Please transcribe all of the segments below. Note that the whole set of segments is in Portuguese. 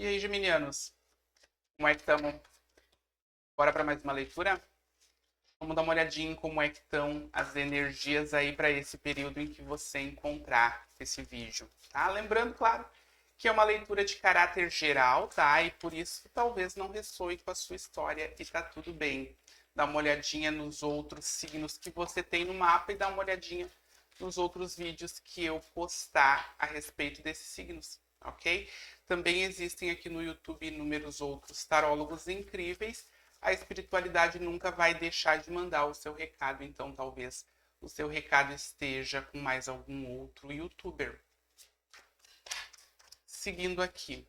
E aí, geminianos, como é que estamos? Bora para mais uma leitura? Vamos dar uma olhadinha em como é que estão as energias aí para esse período em que você encontrar esse vídeo, tá? Lembrando, claro, que é uma leitura de caráter geral, tá? E por isso talvez não ressoe com a sua história e tá tudo bem. Dá uma olhadinha nos outros signos que você tem no mapa e dá uma olhadinha nos outros vídeos que eu postar a respeito desses signos, ok? Também existem aqui no YouTube inúmeros outros tarólogos incríveis. A espiritualidade nunca vai deixar de mandar o seu recado, então talvez o seu recado esteja com mais algum outro youtuber. Seguindo aqui.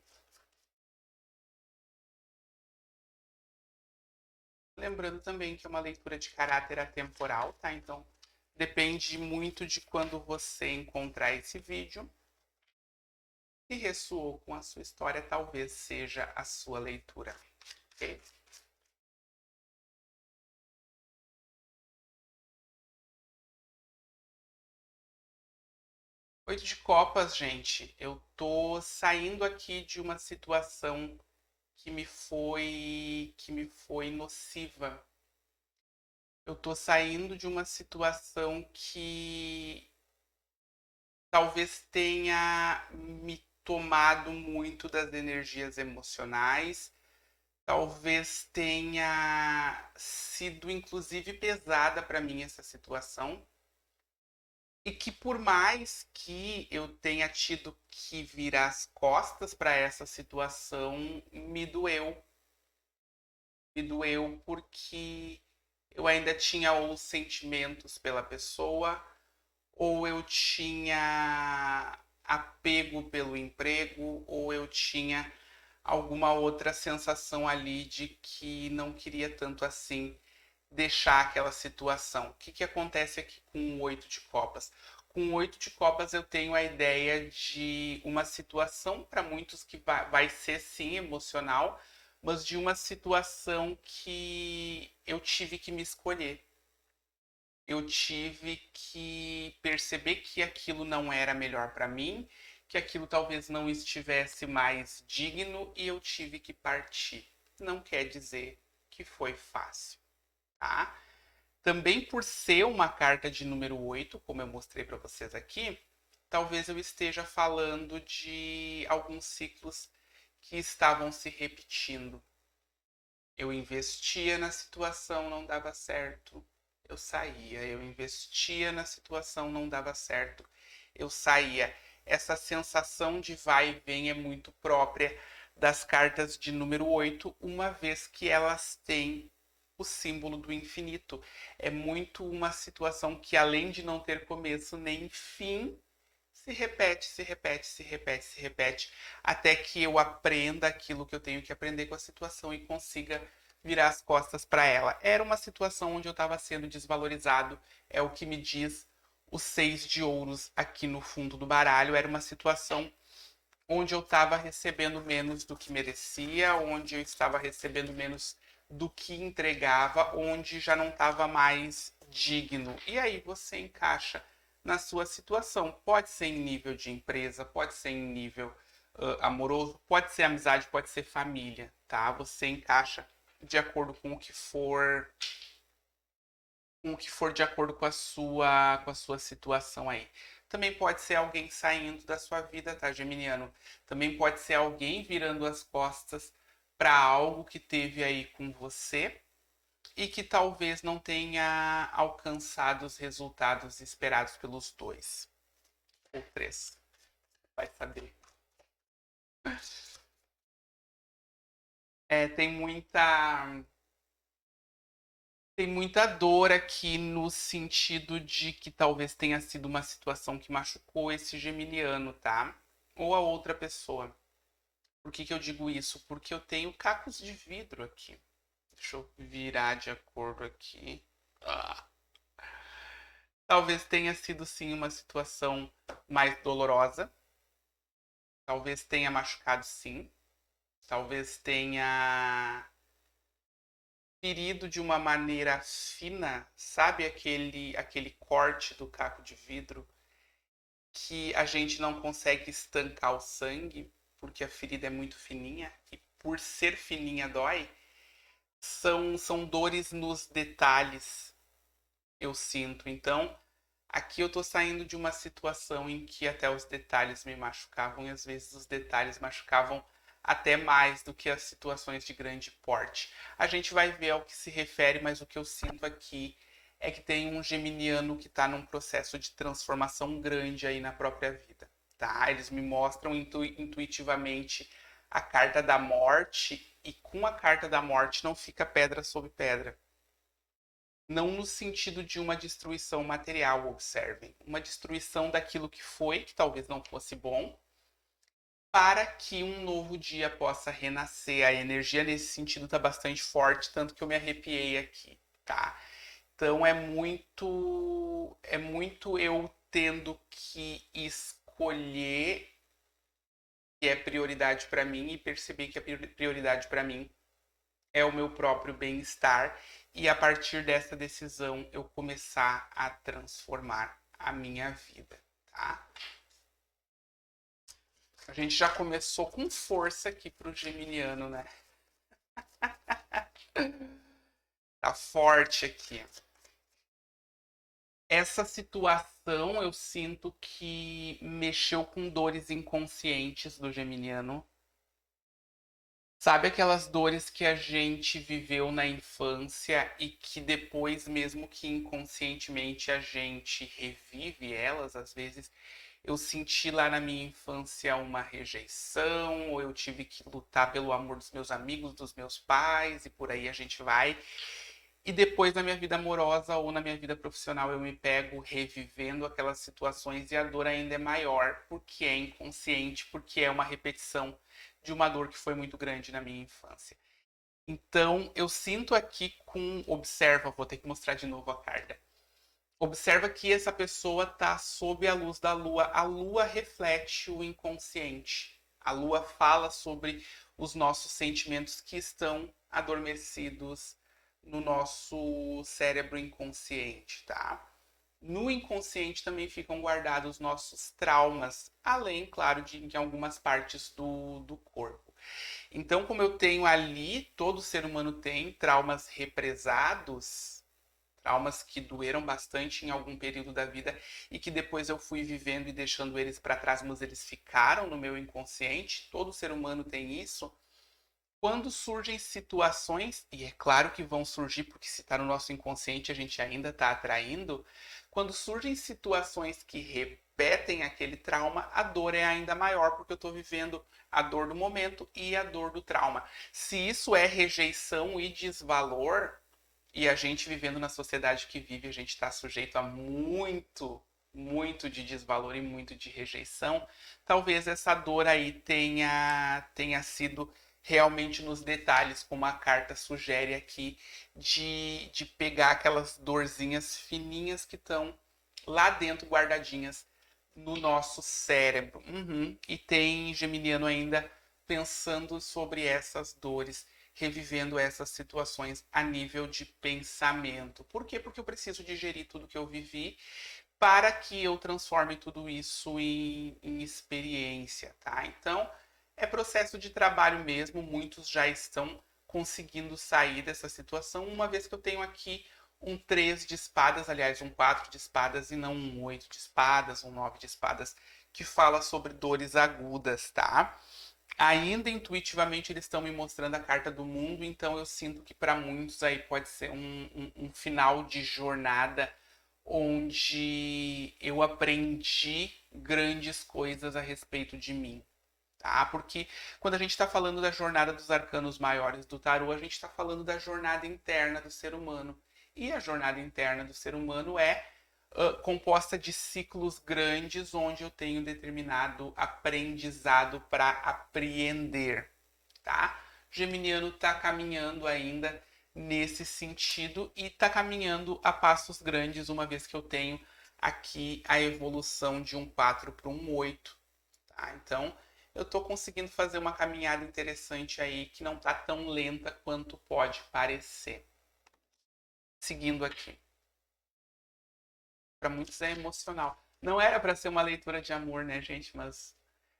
Lembrando também que é uma leitura de caráter atemporal, tá? Então depende muito de quando você encontrar esse vídeo. Se ressoou com a sua história, talvez seja a sua leitura, ok? Oito de copas, gente. Eu tô saindo aqui de uma situação que me foi nociva. Eu tô saindo de uma situação que talvez tenha me tomado muito das energias emocionais, talvez tenha sido inclusive pesada para mim essa situação. E que por mais que eu tenha tido que virar as costas para essa situação, me doeu. Me doeu porque eu ainda tinha ou sentimentos pela pessoa, ou eu tinha apego pelo emprego, ou eu tinha alguma outra sensação ali de que não queria tanto assim deixar aquela situação. O que acontece aqui com o oito de copas? Com o oito de copas eu tenho a ideia de uma situação para muitos que vai ser sim emocional, mas de uma situação que eu tive que me escolher. Eu tive que perceber que aquilo não era melhor para mim, que aquilo talvez não estivesse mais digno e eu tive que partir. Não quer dizer que foi fácil, tá? Também por ser uma carta de número 8, como eu mostrei para vocês aqui, talvez eu esteja falando de alguns ciclos que estavam se repetindo. Eu investia na situação, não dava certo, eu saía. Eu investia na situação, não dava certo, eu saía. Essa sensação de vai e vem é muito própria das cartas de número 8, uma vez que elas têm o símbolo do infinito. É muito uma situação que, além de não ter começo nem fim, se repete, se repete, se repete, se repete, até que eu aprenda aquilo que eu tenho que aprender com a situação e consiga virar as costas para ela. Era uma situação onde eu estava sendo desvalorizado, é o que me diz os 6 de ouros aqui no fundo do baralho. Era uma situação onde eu estava recebendo menos do que merecia, onde eu estava recebendo menos do que entregava, onde já não estava mais digno. E aí você encaixa na sua situação. Pode ser em nível de empresa, pode ser em nível amoroso, pode ser amizade, pode ser família, tá? Você encaixa de acordo com o que for de acordo com a sua situação aí. Também pode ser alguém saindo da sua vida, tá, geminiano? Também pode ser alguém virando as costas para algo que teve aí com você e que talvez não tenha alcançado os resultados esperados pelos dois ou três. Vai saber. É, tem muita dor aqui no sentido de que talvez tenha sido uma situação que machucou esse geminiano, tá? Ou a outra pessoa. Por que que eu digo isso? Porque eu tenho cacos de vidro aqui. Deixa eu virar de acordo aqui. Ah. Talvez tenha sido sim uma situação mais dolorosa. Talvez tenha machucado sim. Talvez tenha ferido de uma maneira fina. Sabe aquele corte do caco de vidro que a gente não consegue estancar o sangue? porque a ferida é muito fininha e por ser fininha dói, são dores nos detalhes, eu sinto. Então, aqui eu tô saindo de uma situação em que até os detalhes me machucavam e às vezes os detalhes machucavam até mais do que as situações de grande porte. A gente vai ver ao que se refere, mas o que eu sinto aqui é que tem um geminiano que está num processo de transformação grande aí na própria vida, tá? Eles me mostram intuitivamente a carta da morte e com a carta da morte não fica pedra sobre pedra. Não no sentido de uma destruição material, observem. Uma destruição daquilo que foi, que talvez não fosse bom, para que um novo dia possa renascer. A energia nesse sentido está bastante forte, tanto que eu me arrepiei aqui, tá? Então é muito eu tendo que escolher o que é prioridade para mim e perceber que a prioridade para mim é o meu próprio bem-estar e a partir dessa decisão eu começar a transformar a minha vida, tá? A gente já começou com força aqui pro geminiano, né? Tá forte aqui. Essa situação eu sinto que mexeu com dores inconscientes do geminiano. Sabe aquelas dores que a gente viveu na infância e que depois, mesmo que inconscientemente, a gente revive elas? Às vezes eu senti lá na minha infância uma rejeição, ou eu tive que lutar pelo amor dos meus amigos, dos meus pais, e por aí a gente vai. E depois na minha vida amorosa ou na minha vida profissional eu me pego revivendo aquelas situações e a dor ainda é maior porque é inconsciente, porque é uma repetição de uma dor que foi muito grande na minha infância. Então eu sinto aqui observa, vou ter que mostrar de novo a carta. Observa que essa pessoa está sob a luz da lua. A lua reflete o inconsciente. A lua fala sobre os nossos sentimentos que estão adormecidos no nosso cérebro inconsciente, tá? No inconsciente também ficam guardados nossos traumas, além, claro, de em algumas partes do corpo. Então, como eu tenho ali, todo ser humano tem traumas represados, traumas que doeram bastante em algum período da vida e que depois eu fui vivendo e deixando eles para trás, mas eles ficaram no meu inconsciente. Todo ser humano tem isso. Quando surgem situações, e é claro que vão surgir, porque se está no nosso inconsciente a gente ainda está atraindo, quando surgem situações que repetem aquele trauma, a dor é ainda maior, porque eu estou vivendo a dor do momento e a dor do trauma. Se isso é rejeição e desvalor, e a gente vivendo na sociedade que vive, a gente está sujeito a muito de desvalor e muito de rejeição, talvez essa dor aí tenha sido realmente nos detalhes, como a carta sugere aqui, de pegar aquelas dorzinhas fininhas que estão lá dentro guardadinhas no nosso cérebro. Uhum. E tem geminiano ainda pensando sobre essas dores, revivendo essas situações a nível de pensamento. Por quê? Porque eu preciso digerir tudo que eu vivi para que eu transforme tudo isso em experiência, tá? Então, é processo de trabalho mesmo, muitos já estão conseguindo sair dessa situação, uma vez que eu tenho aqui um 3 de espadas, aliás, um 4 de espadas e não um 8 de espadas, um 9 de espadas, que fala sobre dores agudas, tá? Ainda intuitivamente eles estão me mostrando a carta do mundo, então eu sinto que para muitos aí pode ser um final de jornada onde eu aprendi grandes coisas a respeito de mim, tá? Porque quando a gente está falando da jornada dos arcanos maiores do tarô, a gente está falando da jornada interna do ser humano. E a jornada interna do ser humano é composta de ciclos grandes onde eu tenho determinado aprendizado para apreender, tá? Geminiano está caminhando ainda nesse sentido e está caminhando a passos grandes, uma vez que eu tenho aqui a evolução de um 4 para um 8, tá? Então, eu estou conseguindo fazer uma caminhada interessante aí que não está tão lenta quanto pode parecer. Seguindo aqui. Para muitos é emocional. Não era para ser uma leitura de amor, né, gente? Mas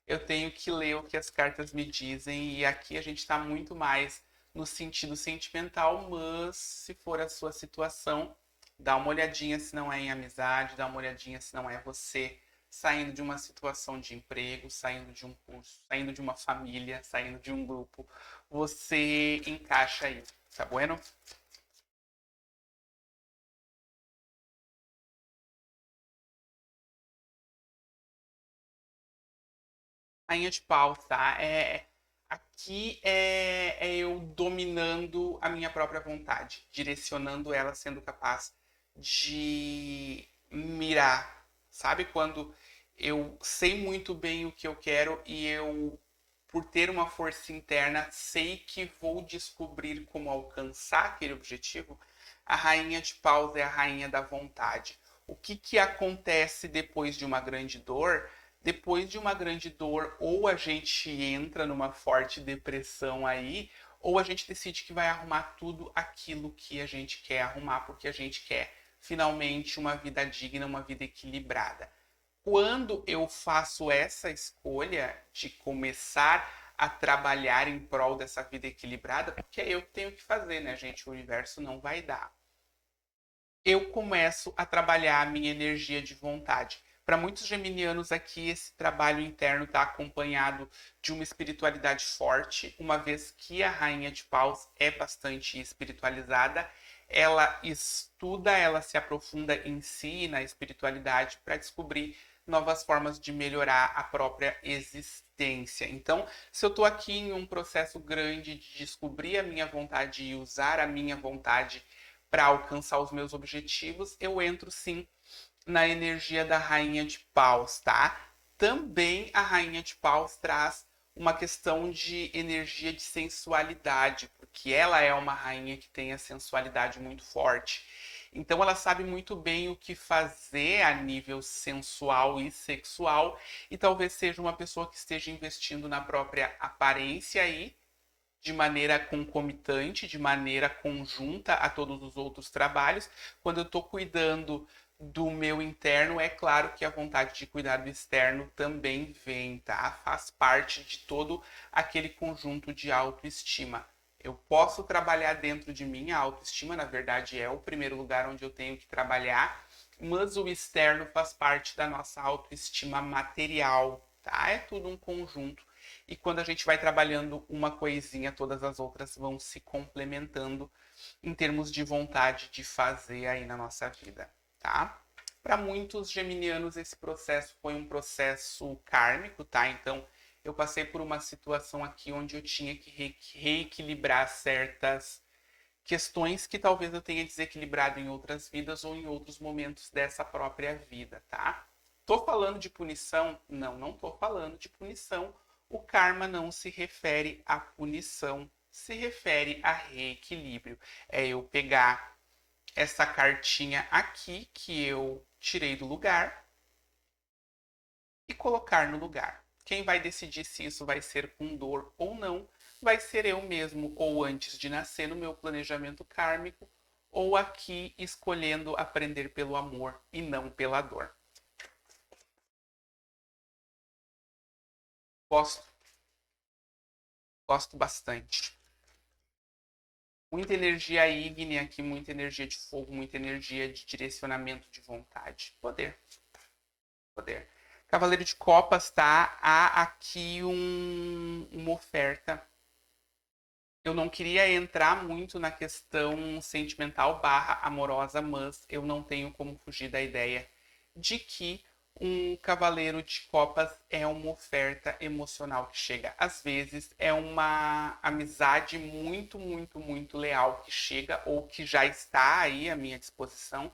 eu tenho que ler o que as cartas me dizem, e aqui a gente está muito mais no sentido sentimental, mas se for a sua situação, dá uma olhadinha se não é em amizade, dá uma olhadinha se não é você saindo de uma situação de emprego, saindo de um curso, saindo de uma família, saindo de um grupo, você encaixa aí, tá bueno? Rainha de paus, tá? Aqui é eu dominando a minha própria vontade, direcionando ela, sendo capaz de mirar. Sabe quando eu sei muito bem o que eu quero e eu, por ter uma força interna, sei que vou descobrir como alcançar aquele objetivo? A rainha de paus é a rainha da vontade. O que que acontece depois de uma grande dor? Depois de uma grande dor, ou a gente entra numa forte depressão aí, ou a gente decide que vai arrumar tudo aquilo que a gente quer arrumar, porque a gente quer finalmente uma vida digna, uma vida equilibrada. Quando eu faço essa escolha de começar a trabalhar em prol dessa vida equilibrada, porque é eu que tenho que fazer, né, gente? O universo não vai dar, eu começo a trabalhar a minha energia de vontade. Para muitos geminianos aqui, esse trabalho interno está acompanhado de uma espiritualidade forte, uma vez que a Rainha de Paus é bastante espiritualizada, ela estuda, ela se aprofunda em si, na espiritualidade, para descobrir novas formas de melhorar a própria existência. Então, se eu estou aqui em um processo grande de descobrir a minha vontade e usar a minha vontade para alcançar os meus objetivos, eu entro sim na energia da Rainha de Paus, tá? Também a Rainha de Paus traz uma questão de energia de sensualidade, porque ela é uma rainha que tem a sensualidade muito forte. Então ela sabe muito bem o que fazer a nível sensual e sexual, e talvez seja uma pessoa que esteja investindo na própria aparência aí, de maneira concomitante, de maneira conjunta a todos os outros trabalhos. Quando eu estou cuidando do meu interno, é claro que a vontade de cuidar do externo também vem, tá? Faz parte de todo aquele conjunto de autoestima. Eu posso trabalhar dentro de mim, a autoestima, na verdade, é o primeiro lugar onde eu tenho que trabalhar, mas o externo faz parte da nossa autoestima material, tá? É tudo um conjunto, e quando a gente vai trabalhando uma coisinha, todas as outras vão se complementando em termos de vontade de fazer aí na nossa vida, tá? Para muitos geminianos esse processo foi um processo kármico, tá? Então eu passei por uma situação aqui onde eu tinha que reequilibrar certas questões que talvez eu tenha desequilibrado em outras vidas ou em outros momentos dessa própria vida, tá? Tô falando de punição? Não, não tô falando de punição. O karma não se refere à punição, se refere a reequilíbrio. É eu pegar essa cartinha aqui que eu tirei do lugar e colocar no lugar. Quem vai decidir se isso vai ser com dor ou não vai ser eu mesmo, ou antes de nascer no meu planejamento kármico, ou aqui escolhendo aprender pelo amor e não pela dor. Gosto, gosto bastante. Muita energia ígnea aqui, muita energia de fogo, muita energia de direcionamento de vontade. Poder, poder. Cavaleiro de Copas, tá? Há aqui uma oferta. Eu não queria entrar muito na questão sentimental barra amorosa, mas eu não tenho como fugir da ideia de que um cavaleiro de copas é uma oferta emocional que chega. Às vezes é uma amizade muito, muito, muito leal que chega ou que já está aí à minha disposição.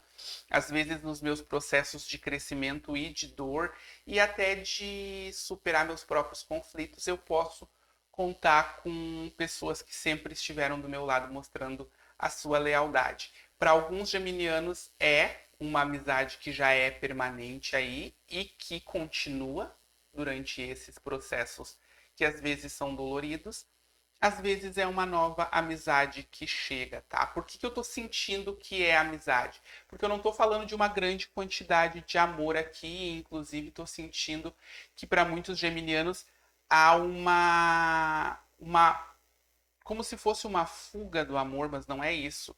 Às vezes nos meus processos de crescimento e de dor e até de superar meus próprios conflitos, eu posso contar com pessoas que sempre estiveram do meu lado mostrando a sua lealdade. Para alguns geminianos é uma amizade que já é permanente aí e que continua durante esses processos que às vezes são doloridos. às vezes é uma nova amizade que chega, tá? Por que eu tô sentindo que é amizade? Porque eu não tô falando de uma grande quantidade de amor aqui, inclusive tô sentindo que para muitos geminianos há uma como se fosse uma fuga do amor, mas não é isso.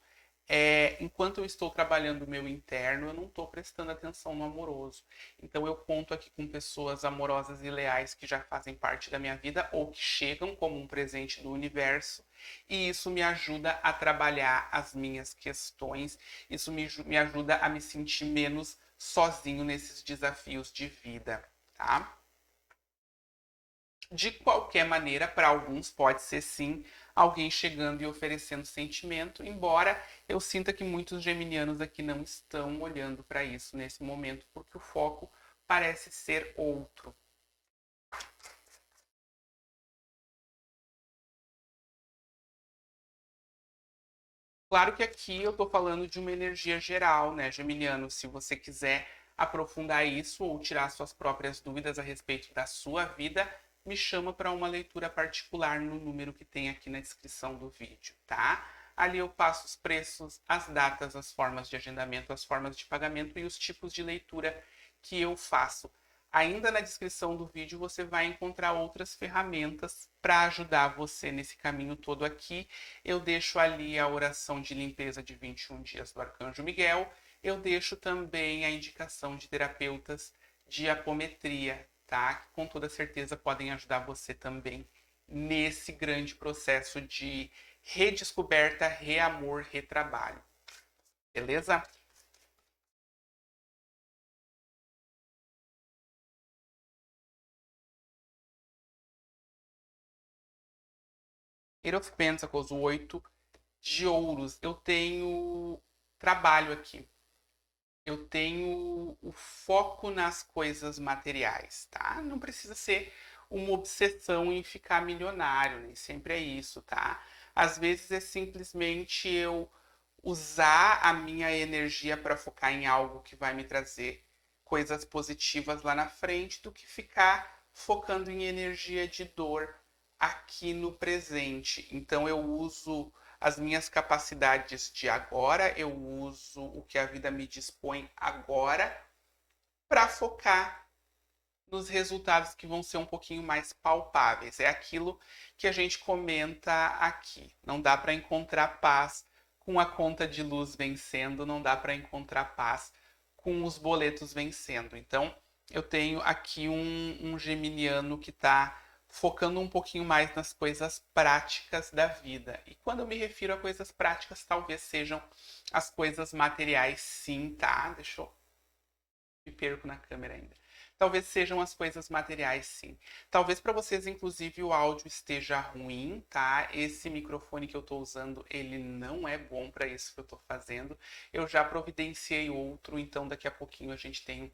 Enquanto eu estou trabalhando o meu interno, eu não estou prestando atenção no amoroso. Então eu conto aqui com pessoas amorosas e leais que já fazem parte da minha vida ou que chegam como um presente do universo, e isso me ajuda a trabalhar as minhas questões, isso me ajuda a me sentir menos sozinho nesses desafios de vida, tá? De qualquer maneira, para alguns pode ser sim alguém chegando e oferecendo sentimento, embora eu sinta que muitos geminianos aqui não estão olhando para isso nesse momento, porque o foco parece ser outro. Claro que aqui eu estou falando de uma energia geral, né, geminiano? Se você quiser aprofundar isso ou tirar suas próprias dúvidas a respeito da sua vida, me chama para uma leitura particular no número que tem aqui na descrição do vídeo, tá? Ali eu passo os preços, as datas, as formas de agendamento, as formas de pagamento e os tipos de leitura que eu faço. Ainda na descrição do vídeo você vai encontrar outras ferramentas para ajudar você nesse caminho todo aqui. Eu deixo ali a oração de limpeza de 21 dias do Arcanjo Miguel. Eu deixo também a indicação de terapeutas de apometria, tá? Que com toda certeza podem ajudar você também nesse grande processo de redescoberta, reamor, retrabalho. Beleza? Eight of Pentacles, o 8 de ouros. Eu tenho trabalho aqui. Eu tenho o foco nas coisas materiais, tá? Não precisa ser uma obsessão em ficar milionário, nem sempre é isso, tá? Às vezes é simplesmente eu usar a minha energia para focar em algo que vai me trazer coisas positivas lá na frente do que ficar focando em energia de dor aqui no presente. Então eu uso as minhas capacidades de agora, eu uso o que a vida me dispõe agora para focar nos resultados que vão ser um pouquinho mais palpáveis. É aquilo que a gente comenta aqui. Não dá para encontrar paz com a conta de luz vencendo, não dá para encontrar paz com os boletos vencendo. Então, eu tenho aqui um geminiano que está focando um pouquinho mais nas coisas práticas da vida. E quando eu me refiro a coisas práticas, talvez sejam as coisas materiais, sim, tá? Deixa eu me perco na câmera ainda. Talvez sejam as coisas materiais, sim. Talvez para vocês, inclusive, o áudio esteja ruim, tá? Esse microfone que eu estou usando, ele não é bom para isso que eu estou fazendo. Eu já providenciei outro, então daqui a pouquinho a gente tem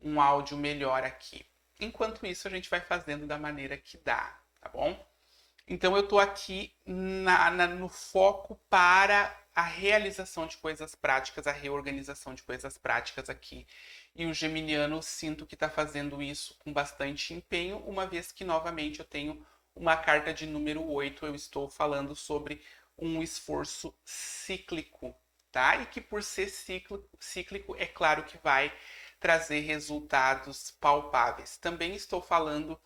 um áudio melhor aqui. Enquanto isso, a gente vai fazendo da maneira que dá, tá bom? Então eu estou aqui no foco para a realização de coisas práticas, a reorganização de coisas práticas aqui. E o geminiano sinto que está fazendo isso com bastante empenho, uma vez que novamente eu tenho uma carta de número 8, eu estou falando sobre um esforço cíclico, tá? E que por ser cíclico é claro que vai trazer resultados palpáveis. Também estou falando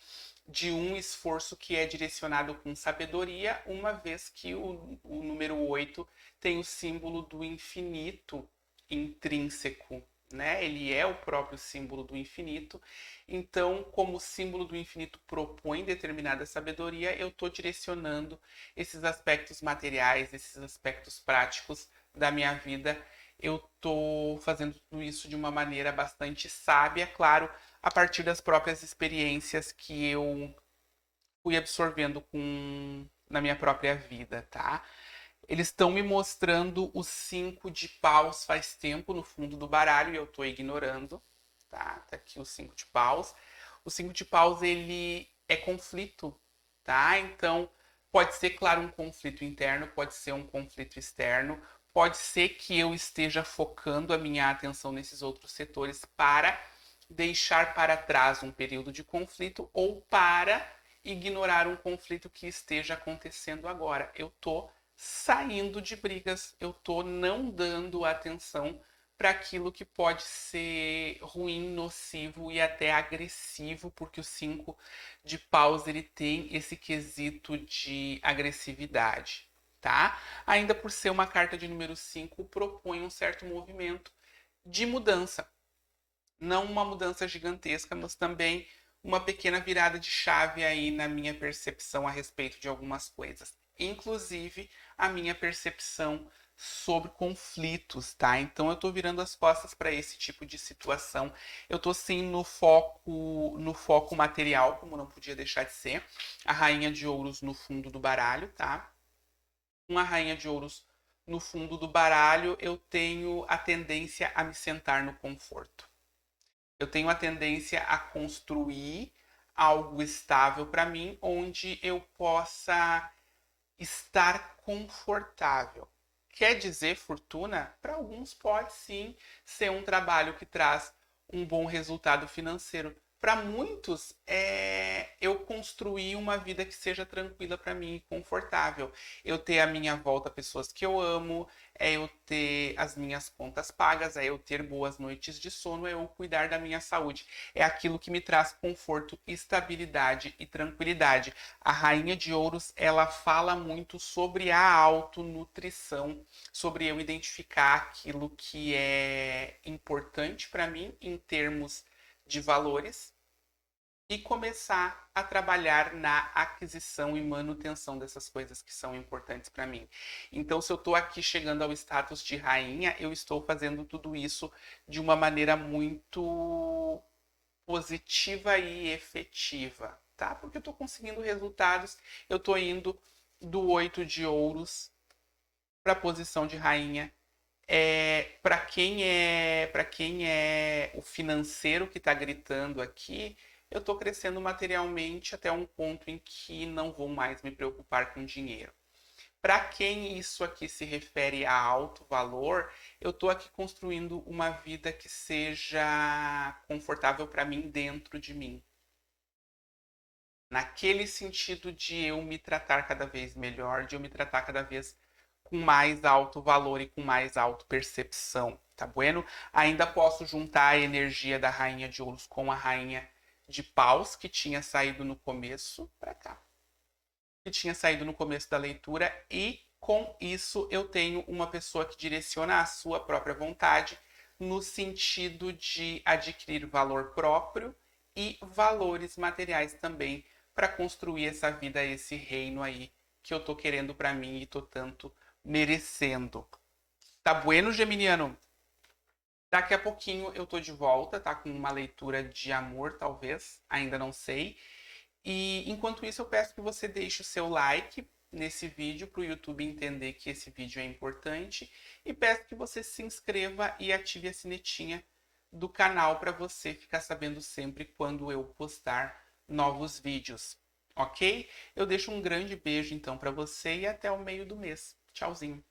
de um esforço que é direcionado com sabedoria, uma vez que o número 8 tem o símbolo do infinito intrínseco, né? Ele é o próprio símbolo do infinito. Então, como o símbolo do infinito propõe determinada sabedoria, eu estou direcionando esses aspectos materiais, esses aspectos práticos da minha vida. Eu estou fazendo tudo isso de uma maneira bastante sábia, claro, a partir das próprias experiências que eu fui absorvendo na minha própria vida, tá? Eles estão me mostrando os 5 de paus faz tempo no fundo do baralho e eu tô ignorando, tá? Tá aqui o 5 de paus. O 5 de paus, ele é conflito, tá? Então, pode ser, claro, um conflito interno, pode ser um conflito externo, pode ser que eu esteja focando a minha atenção nesses outros setores para deixar para trás um período de conflito ou para ignorar um conflito que esteja acontecendo agora. Eu tô saindo de brigas, eu tô não dando atenção para aquilo que pode ser ruim, nocivo e até agressivo, porque o 5 de paus ele tem esse quesito de agressividade, tá? Ainda por ser uma carta de número 5, propõe um certo movimento de mudança. Não uma mudança gigantesca, mas também uma pequena virada de chave aí na minha percepção a respeito de algumas coisas. Inclusive, a minha percepção sobre conflitos, tá? Então eu tô virando as costas para esse tipo de situação. Eu tô sim no foco material, como não podia deixar de ser. A rainha de ouros no fundo do baralho, tá? Uma rainha de ouros no fundo do baralho, eu tenho a tendência a me sentar no conforto. Eu tenho a tendência a construir algo estável para mim, onde eu possa estar confortável. Quer dizer, fortuna? Para alguns pode sim ser um trabalho que traz um bom resultado financeiro. Para muitos, eu construir uma vida que seja tranquila para mim e confortável. Eu ter à minha volta pessoas que eu amo, é eu ter as minhas contas pagas, é eu ter boas noites de sono, é eu cuidar da minha saúde. É aquilo que me traz conforto, estabilidade e tranquilidade. A Rainha de Ouros, ela fala muito sobre a autonutrição, sobre eu identificar aquilo que é importante para mim em termos de valores e começar a trabalhar na aquisição e manutenção dessas coisas que são importantes para mim. Então, se eu estou aqui chegando ao status de rainha, eu estou fazendo tudo isso de uma maneira muito positiva e efetiva, tá? Porque eu estou conseguindo resultados, eu estou indo do 8 de ouros para a posição de rainha. Para quem é o financeiro que está gritando aqui, eu estou crescendo materialmente até um ponto em que não vou mais me preocupar com dinheiro. Para quem isso aqui se refere a alto valor, eu estou aqui construindo uma vida que seja confortável para mim dentro de mim. Naquele sentido de eu me tratar cada vez melhor, de eu me tratar cada vez com mais alto valor e com mais auto-percepção, tá bueno? Ainda posso juntar a energia da Rainha de Ouros com a Rainha de Paus, que tinha saído no começo, para cá. Que tinha saído no começo da leitura, e com isso eu tenho uma pessoa que direciona a sua própria vontade no sentido de adquirir valor próprio e valores materiais também para construir essa vida, esse reino aí que eu tô querendo para mim e tô tanto merecendo. Tá bueno, Geminiano? Daqui a pouquinho eu tô de volta, tá? Com uma leitura de amor, talvez. Ainda não sei. E enquanto isso, eu peço que você deixe o seu like nesse vídeo para o YouTube entender que esse vídeo é importante. E peço que você se inscreva e ative a sinetinha do canal para você ficar sabendo sempre quando eu postar novos vídeos. Ok? Eu deixo um grande beijo então para você e até o meio do mês. Tchauzinho.